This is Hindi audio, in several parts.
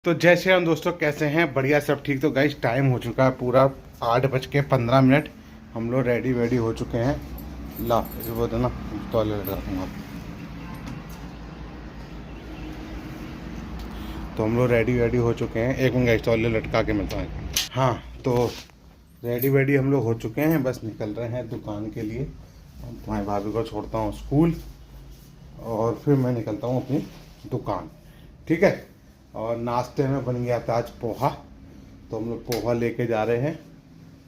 तो जय श्री राम दोस्तों, कैसे हैं? बढ़िया, सब ठीक। तो गाइस टाइम हो चुका है पूरा 8:15। हम लोग रेडी हो चुके हैं। ला वो तो ना टॉयलेट रखूँगा। तो हम लोग रेडी हो चुके हैं। एक मिनट गाइस, टॉयलेट लटका के मिलता है। हाँ, तो रेडी हम लोग हो चुके हैं, बस निकल रहे हैं दुकान के लिए। तुम्हारी भाभी को छोड़ता हूँ स्कूल और फिर मैं निकलता हूँ अपनी दुकान, ठीक है। और नाश्ते में बन गया था आज पोहा, तो हम लोग पोहा लेके जा रहे हैं।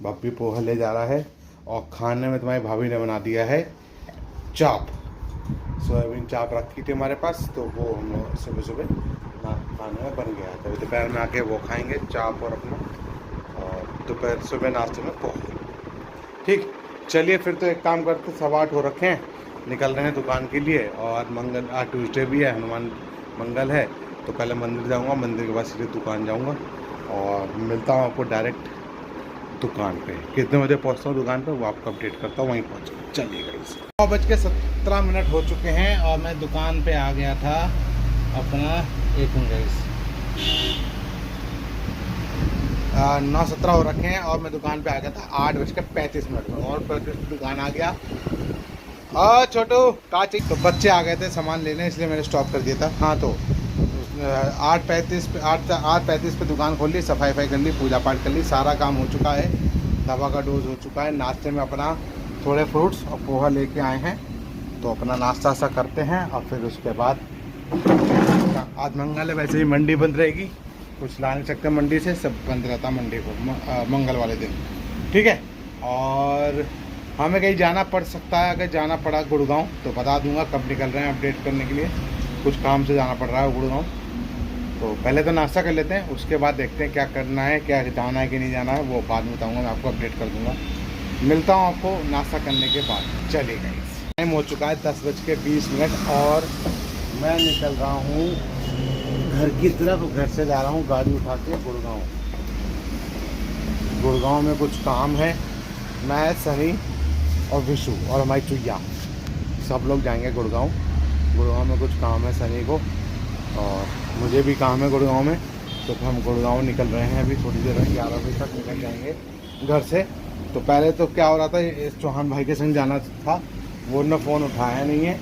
भाभी पोहा ले जा रहा है। और खाने में तुम्हारी भाभी ने बना दिया है चाप, सोयाबीन चाप रखी थी हमारे पास, तो वो हम लोग सुबह खाने में बन गया। तो दोपहर में आके वो खाएंगे चाप और अपना, और दोपहर सुबह नाश्ते में पोहा। ठीक, चलिए फिर तो एक काम करते, 8:15 हो रखे हैं, निकल रहे हैं दुकान के लिए। और आज ट्यूसडे भी है, हनुमान मंगल है, तो पहले मंदिर जाऊंगा, मंदिर के बाद सीधे दुकान जाऊंगा और मिलता हूँ आपको डायरेक्ट दुकान पे। कितने बजे पहुँचता हूँ दुकान पे वो आपको अपडेट करता हूँ वहीं पहुँच। चलिएगा। 9:17 हो चुके हैं और मैं दुकान पे आ गया था अपना। एक मिनट, 9:17 हो रखे हैं और मैं दुकान पे आ गया था 8:35 में। और 35 दुकान आ गया। छोटू काची, तो बच्चे आ गए थे सामान लेने, इसलिए मैंने स्टॉप कर दिया था। हाँ, तो 8:35 पे दुकान खोल ली, सफाई कर ली, पूजा पाठ कर ली, सारा काम हो चुका है। दवा का डोज हो चुका है। नाश्ते में अपना थोड़े फ्रूट्स और पोहा लेके आए हैं, तो अपना नाश्ता सा करते हैं और फिर उसके बाद आज मंगल है, वैसे ही मंडी बंद रहेगी, कुछ ला नहीं सकते मंडी से, सब बंद रहता मंडी को मंगल वाले दिन, ठीक है। और हमें कहीं जाना पड़ सकता है, अगर जाना पड़ा गुड़गांव तो बता दूंगा कब निकल रहे हैं अपडेट करने के लिए। कुछ काम से जाना पड़ रहा है गुड़गांव, तो पहले तो नाश्ता कर लेते हैं, उसके बाद देखते हैं क्या करना है, क्या जाना है कि नहीं जाना है, वो बाद में बताऊँगा, मैं आपको अपडेट कर दूँगा। मिलता हूँ आपको नाश्ता करने के बाद। चलिएगा। टाइम हो चुका है 10:20 और मैं निकल रहा हूँ घर की तरफ। घर से जा रहा हूँ गाड़ी उठा के गुड़गांव। गुड़गांव में कुछ काम है। मैं, सनी और विशु और हमारी चुईया सब लोग जाएंगे गुड़गांव। गुड़गांव में कुछ काम है सनी को, और मुझे भी काम है गुड़गांव में, तो हम गुड़गांव निकल रहे हैं अभी थोड़ी देर में। 11 बजे तक निकल जाएंगे घर से। तो पहले तो क्या हो रहा था, इस चौहान भाई के संग जाना था, वो ने फ़ोन उठाया नहीं है,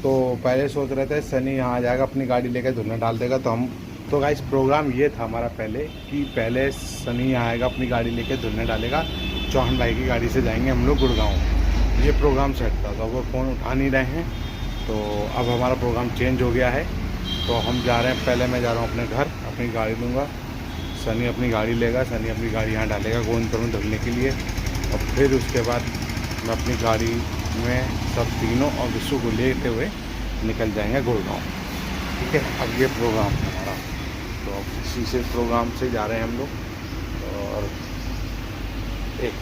तो पहले सोच रहे थे सनी यहाँ आ जाएगा, अपनी गाड़ी लेकर धुलने डाल देगा। तो गाइस प्रोग्राम ये था हमारा पहले कि पहले सनी यहाँ आएगा, अपनी गाड़ी लेकर धुलने डालेगा, चौहान भाई की गाड़ी से जाएंगे हम लोग गुड़गांव। ये प्रोग्राम सेट था, तो वो फ़ोन उठा नहीं रहे हैं, तो अब हमारा प्रोग्राम चेंज हो गया है। तो हम जा रहे हैं, पहले मैं जा रहा हूँ अपने घर, अपनी गाड़ी लूँगा, सनी अपनी गाड़ी लेगा, सनी अपनी गाड़ी यहाँ डालेगा गोविंदपुर में धुलने के लिए, और फिर उसके बाद मैं अपनी गाड़ी में सब तीनों और विशु को लेते हुए निकल जाएंगे गुड़गांव, ठीक है। अब ये प्रोग्राम है हमारा, तो अब इसी से प्रोग्राम से जा रहे हैं हम लोग। और एक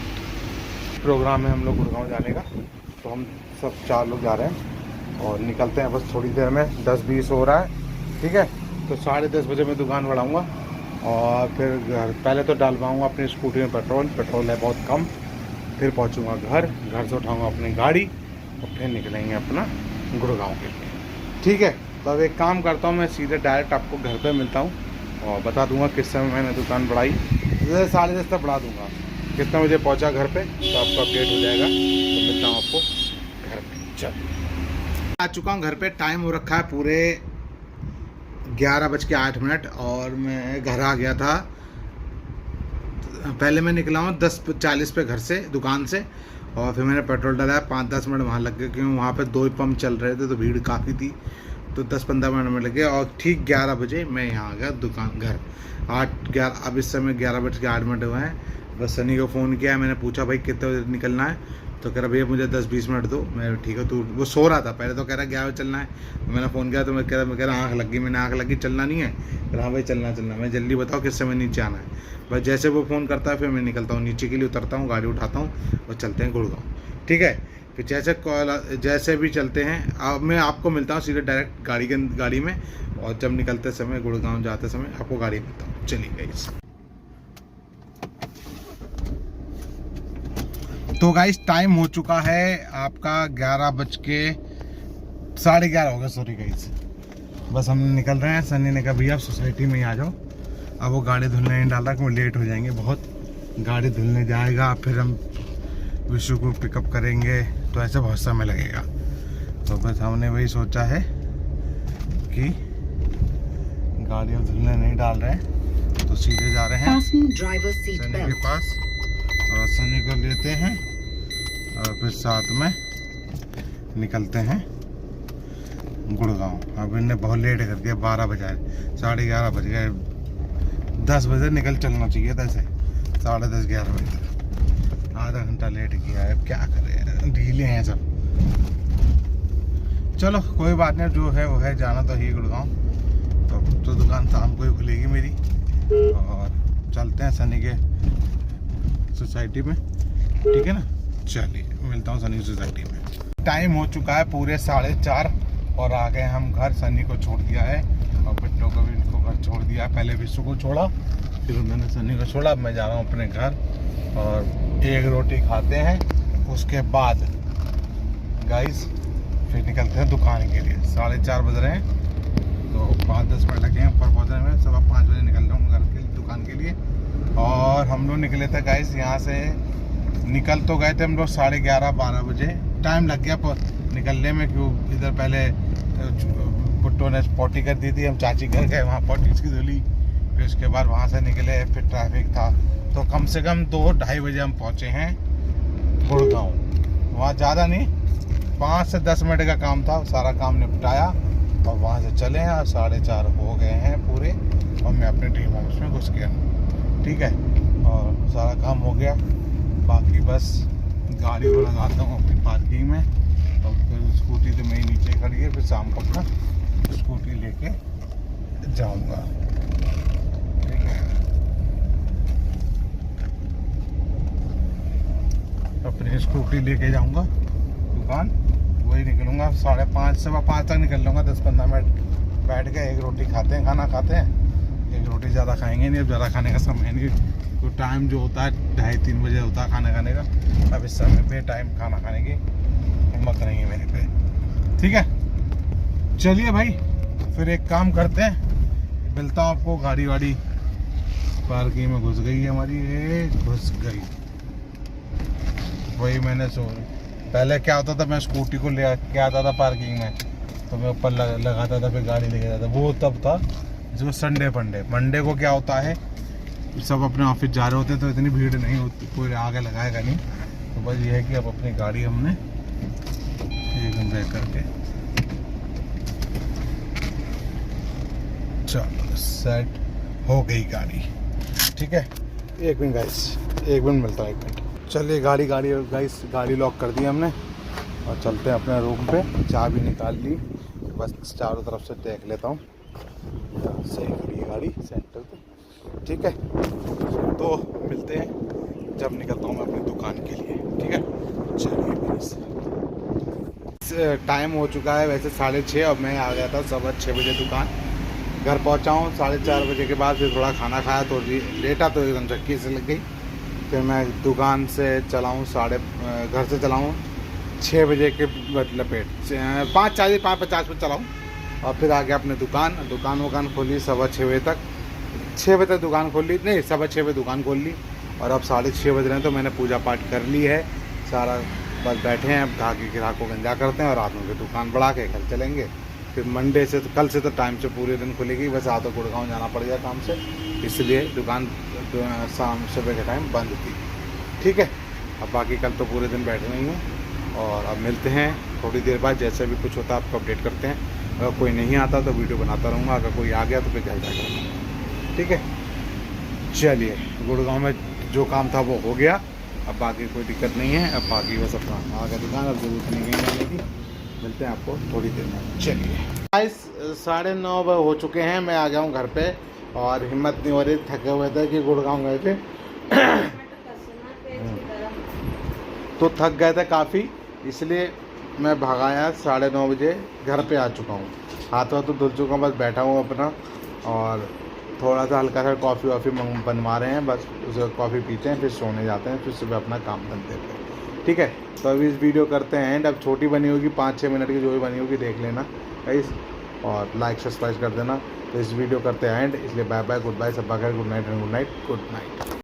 प्रोग्राम है हम लोग गुड़गांव जाने का, तो हम सब 4 लोग जा रहे हैं और निकलते हैं बस थोड़ी देर में। 10:20 हो रहा है, ठीक है। तो 10:30 बजे मैं दुकान बढ़ाऊँगा और फिर घर पहले तो डालवाऊँगा अपनी स्कूटी में पेट्रोल है बहुत कम, फिर पहुँचूँगा घर से उठाऊँगा अपनी गाड़ी और फिर निकलेंगे अपना गुड़गांव के लिए, ठीक है। तो अब एक काम करता हूँ, मैं सीधे डायरेक्ट आपको घर पे मिलता हूँ और बता दूँगा किस समय मैंने दुकान बढ़ाई। 10:30 तक बढ़ा दूँगा, कितने बजे पहुँचा घर पे तो आपको अपडेट हो जाएगा। तो मिलता हूँ आपको घर पे। चलिए, आ चुका हूँ घर पे। टाइम हो रखा है पूरे 11:08 और मैं घर आ गया था। पहले मैं निकला हूँ 10:40 पे घर से, दुकान से, और फिर मैंने पेट्रोल डाला। 5-10 मिनट वहाँ लग गए, क्योंकि वहाँ पे 2 ही पंप चल रहे थे, तो भीड़ काफ़ी थी, तो 10-15 मिनट में लगे। और ठीक 11 बजे मैं यहाँ आ गया दुकान घर। 8-11 अब इस समय 11:08 हुए हैं। बस सनी को फ़ोन किया, मैंने पूछा भाई कितने बजे निकलना है, तो कह रहा भैया मुझे 10-20 मिनट दो। मैं ठीक है, तू वो सो रहा था पहले, तो कह रहा 11 बजे चलना है। तो मैंने फ़ोन किया तो मैं कह रहा आँख लग गई। मैंने आँख लगी, चलना नहीं है? कह रहा हाँ भाई चलना। मैं जल्दी बताओ किस समय नीचे आना है। बस जैसे वो फ़ोन करता है फिर मैं निकलता हूँ नीचे के लिए, उतरता हूँ, गाड़ी उठाता हूँ और चलते हैं गुड़गांव, ठीक है। फिर जैसे भी चलते हैं, अब मैं आपको मिलता हूँ सीधे डायरेक्ट गाड़ी में, और जब निकलते समय गुड़गांव जाते समय आपको गाड़ी मिलता हूँ। चलिए गाइस। तो गाइस टाइम हो चुका है आपका 11:11:30 हो गया, सॉरी गाइस। बस हम निकल रहे हैं। सनी ने कहा भैया आप सोसाइटी में ही आ जाओ, अब वो गाड़ी धुलने नहीं डाल रहा कि वो लेट हो जाएंगे बहुत। गाड़ी धुलने जाएगा फिर हम विशु को पिकअप करेंगे, तो ऐसे बहुत समय लगेगा। तो बस हमने वही सोचा है कि गाड़ी अब धुलने नहीं डाल रहे हैं, तो सीधे जा रहे हैं सनी के पास और सनी को लेते हैं और फिर साथ में निकलते हैं गुड़गांव। अब इनने बहुत लेट कर दिया, 12 बजे, 11:30 बज गए। 10 बजे निकल चलना चाहिए था, ऐसे 10:30 11 बजे तक आधा घंटा लेट किया है। अब क्या करें, ढीले हैं सब। चलो कोई बात नहीं, जो है वो है, जाना तो ही गुड़गांव। तो दुकान शाम को ही खुलेगी मेरी और चलते हैं सनी के सोसाइटी में, ठीक है ना। चलिए मिलता हूँ सनी सोसाइटी में। टाइम हो चुका है पूरे 4:30 और आ गए हम घर। सनी को छोड़ दिया है और बिट्टो को भी इनको घर छोड़ दिया। पहले विशु को छोड़ा, फिर मैंने सनी को छोड़ा। अब मैं जा रहा हूँ अपने घर और एक रोटी खाते हैं, उसके बाद गाइस फिर निकलते हैं दुकान के लिए। 4:30 बज रहे हैं, तो 5-10 मिनट लगे हैं ऊपर पहुँचने में। 5:15 बजे निकल रहा हूँ घर के दुकान के लिए। और हम लोग निकले थे गाइस, यहाँ से निकल तो गए थे हम लोग 11:30-12 बजे। टाइम लग गया निकलने में, क्यों इधर पहले पुट्टो ने पॉटी कर दी थी। हम चाची घर गए, वहाँ पॉटी की धुली, फिर उसके बाद वहाँ से निकले, फिर ट्रैफिक था। तो कम से कम 2-2:30 बजे हम पहुँचे हैं गुड़गांव। वहाँ ज़्यादा नहीं, 5 से 10 मिनट का काम था, सारा काम निपटाया और वहाँ से चले हैं। 4:30 हो गए हैं पूरे और मैं अपने ड्रीम हाउस में घुस गया, ठीक है। और सारा काम हो गया, बाकी बस गाड़ी को लगाता हूँ अपनी पार्किंग में और फिर स्कूटी तो मेरी नीचे खड़ी है। फिर शाम को अपना स्कूटी लेके जाऊँगा, ठीक है। अपनी स्कूटी लेके जाऊँगा दुकान, वही निकलूँगा 5:30 5:15 तक निकल लूँगा। 10-15 मिनट बैठ के एक रोटी खाते हैं, खाना खाते हैं। एक रोटी ज़्यादा खाएंगे नहीं, अब ज़्यादा खाने का समय नहीं। तो टाइम जो होता है 2:30-3 बजे होता है खाना खाने का। अब इस समय पे टाइम खाना खाने की हिम्मत नहीं है मेरे पे, ठीक है। चलिए भाई, फिर एक काम करते हैं, मिलता हूँ आपको। गाड़ी वाड़ी पार्किंग में घुस गई है हमारी, ये घुस गई। वही मैंने पहले क्या होता था, मैं स्कूटी को ले के आता था पार्किंग में, तो मैं ऊपर लगाता था, फिर गाड़ी लेके जाता। वो तब था जो मंडे को क्या होता है, सब अपने ऑफिस जा रहे होते हैं, तो इतनी भीड़ नहीं होती, कोई आगे लगाएगा नहीं। तो बस ये है कि अब अपनी गाड़ी हमने एकदम बैक करके चलो सेट हो गई गाड़ी, ठीक है। एक मिनट गाइस, एक मिनट मिलता है, 1 मिनट। चलिए गाड़ी गाइस, गाड़ी लॉक कर दी हमने और चलते हैं अपने रूम पे। चाबी निकाल ली, बस चारों तरफ से देख लेता हूँ सही खड़ी है गाड़ी सेंटर पे, ठीक है। तो मिलते हैं जब निकलता हूँ मैं अपनी दुकान के लिए, ठीक है। चलिए टाइम हो चुका है वैसे 6:30, और मैं आ गया था 6:15 बजे दुकान। घर पहुँचा हूँ 4:30 बजे के बाद। फिर थोड़ा खाना खाया तो लेटा, तो एकदम झक्की से लग गई। फिर मैं दुकान से चलाऊँ घर से चलाऊँ 6 बजे के मतलब 5:50 पे चलाऊँ। और फिर आ गया अपने दुकान खोली 6:15 बजे तक। 6 बजे तक दुकान खोल ली, नहीं 6:15 बजे दुकान खोल ली। और अब 6:30 बज रहे हैं, तो मैंने पूजा पाठ कर ली है सारा। बस बैठे हैं, अब ग्राहक को गंजा करते हैं और रात में दुकान बढ़ा के घर चलेंगे। फिर मंडे से कल से तो टाइम से पूरे दिन खुलेगी। बस आ तो गुड़गांव जाना पड़ गया काम से, इसलिए दुकान शाम सुबह के टाइम बंद थी, ठीक है। अब बाकी कल तो पूरे दिन बैठे नहीं हूँ। और अब मिलते हैं थोड़ी देर बाद, जैसे भी कुछ होता है आपको अपडेट करते हैं। अगर कोई नहीं आता तो वीडियो बनाता रहूँगा, अगर कोई आ गया तो फिर घर जाकर, ठीक है। चलिए, गुड़गांव में जो काम था वो हो गया, अब बाकी कोई दिक्कत नहीं है। अब बाकी बस अपना आ गया दुकान, अब जरूरत नहीं कहीं जाने की। मिलते हैं आपको थोड़ी देर में। चलिए गाइस, 9:30 हो चुके हैं, मैं आ गया हूँ घर पे और हिम्मत नहीं हो रही, थके हुए थे कि गुड़गांव गए थे तो थक गए थे काफ़ी, इसलिए मैं भगाया 9:30 बजे घर पे आ चुका हूँ। हाथ वाथ तो धुल चुका हूँ, बस बैठा हूँ अपना और थोड़ा सा हल्का सा कॉफ़ी वॉफ़ी बनवा रहे हैं। बस उसे कॉफ़ी पीते हैं, फिर सोने जाते हैं, फिर सुबह अपना काम धंधे पे, ठीक है। तो अभी इस वीडियो करते हैं एंड। अब छोटी बनी होगी 5-6 मिनट की, जो भी बनी होगी देख लेना गाइस, और लाइक सब्सक्राइब कर देना। तो इस वीडियो करते हैं एंड, इसलिए बाय बाय, गुड बाय, सब खैर, good night and good night, good night.